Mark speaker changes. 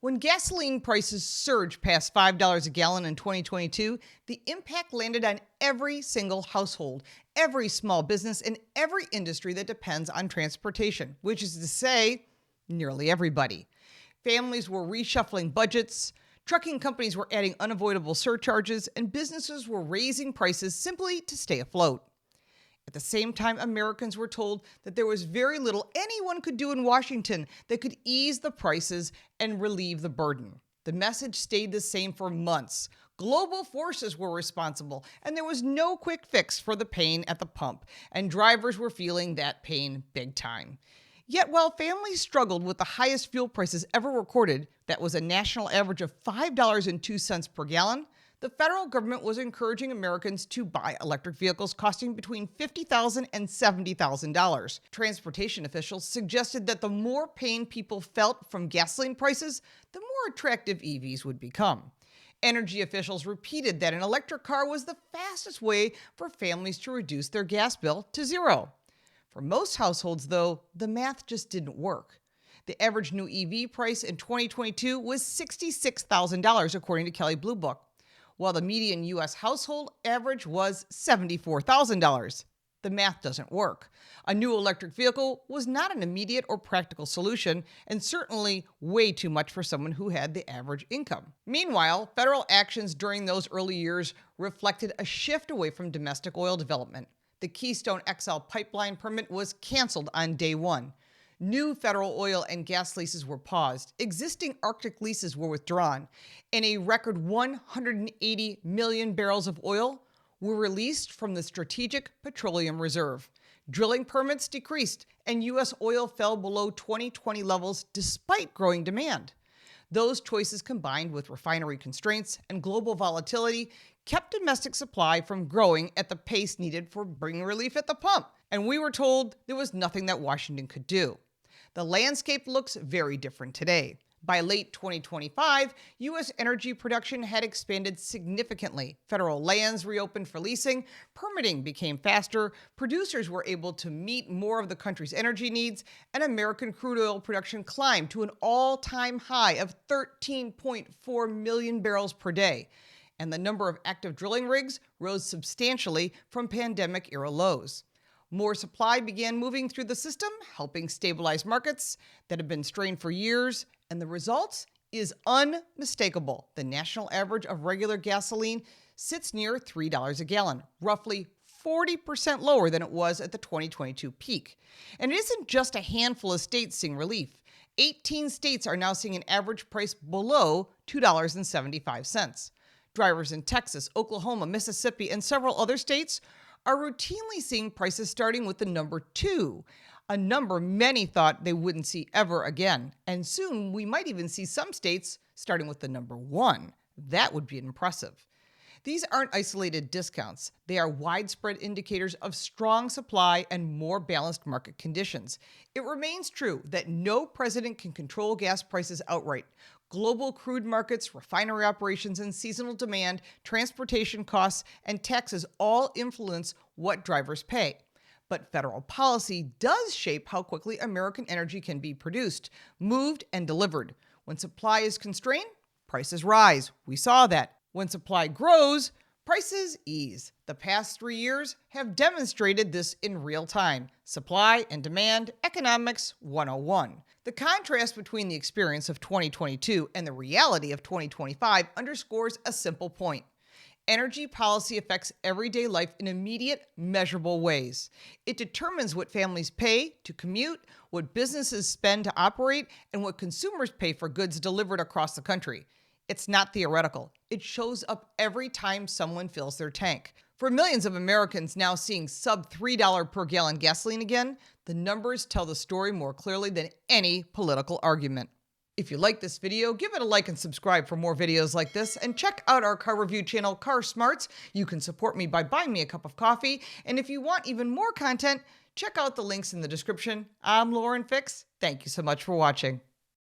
Speaker 1: When gasoline prices surged past $5 a gallon in 2022, the impact landed on every single household, every small business, and every industry that depends on transportation, which is to say, nearly everybody. Families were reshuffling budgets, trucking companies were adding unavoidable surcharges, and businesses were raising prices simply to stay afloat. At the same time, Americans were told that there was very little anyone could do in Washington that could ease the prices and relieve the burden. The message stayed the same for months. Global forces were responsible, and there was no quick fix for the pain at the pump, and drivers were feeling that pain big time. Yet while families struggled with the highest fuel prices ever recorded, that was a national average of $5.02 per gallon, the federal government was encouraging Americans to buy electric vehicles costing between $50,000 and $70,000. Transportation officials suggested that the more pain people felt from gasoline prices, the more attractive EVs would become. Energy officials repeated that an electric car was the fastest way for families to reduce their gas bill to zero. For most households, though, the math just didn't work. The average new EV price in 2022 was $66,000, according to Kelley Blue Book, while the median U.S. household average was $74,000. The math doesn't work. A new electric vehicle was not an immediate or practical solution, and certainly way too much for someone who had the average income. Meanwhile, federal actions during those early years reflected a shift away from domestic oil development. The Keystone XL pipeline permit was canceled on day one. New federal oil and gas leases were paused, existing Arctic leases were withdrawn, and a record 180 million barrels of oil were released from the Strategic Petroleum Reserve. Drilling permits decreased, and U.S. oil fell below 2020 levels despite growing demand. Those choices, combined with refinery constraints and global volatility, kept domestic supply from growing at the pace needed for bringing relief at the pump, and we were told there was nothing that Washington could do. The landscape looks very different today. By late 2025, U.S. energy production had expanded significantly. Federal lands reopened for leasing, permitting became faster, producers were able to meet more of the country's energy needs, and American crude oil production climbed to an all-time high of 13.4 million barrels per day. And the number of active drilling rigs rose substantially from pandemic-era lows. More supply began moving through the system, helping stabilize markets that have been strained for years, and the result is unmistakable. The national average of regular gasoline sits near $3 a gallon, roughly 40% lower than it was at the 2022 peak. And it isn't just a handful of states seeing relief. 18 states are now seeing an average price below $2.75. Drivers in Texas, Oklahoma, Mississippi, and several other states are routinely seeing prices starting with the number 2, a number many thought they wouldn't see ever again. And soon we might even see some states starting with the number 1. That would be impressive. These aren't isolated discounts. They are widespread indicators of strong supply and more balanced market conditions. It remains true that no president can control gas prices outright. Global crude markets, refinery operations, and seasonal demand, transportation costs, and taxes all influence what drivers pay. But federal policy does shape how quickly American energy can be produced, moved, and delivered. When supply is constrained, prices rise. We saw that. When supply grows, prices ease. The past 3 years have demonstrated this in real time. Supply and demand, economics 101. The contrast between the experience of 2022 and the reality of 2025 underscores a simple point. Energy policy affects everyday life in immediate, measurable ways. It determines what families pay to commute, what businesses spend to operate, and what consumers pay for goods delivered across the country. It's not theoretical. It shows up every time someone fills their tank. For millions of Americans now seeing sub $3 per gallon gasoline again, the numbers tell the story more clearly than any political argument. If you like this video, give it a like and subscribe for more videos like this, and check out our car review channel, Car Smarts. You can support me by buying me a cup of coffee, and if you want even more content, check out the links in the description. I'm Lauren Fix. Thank you so much for watching.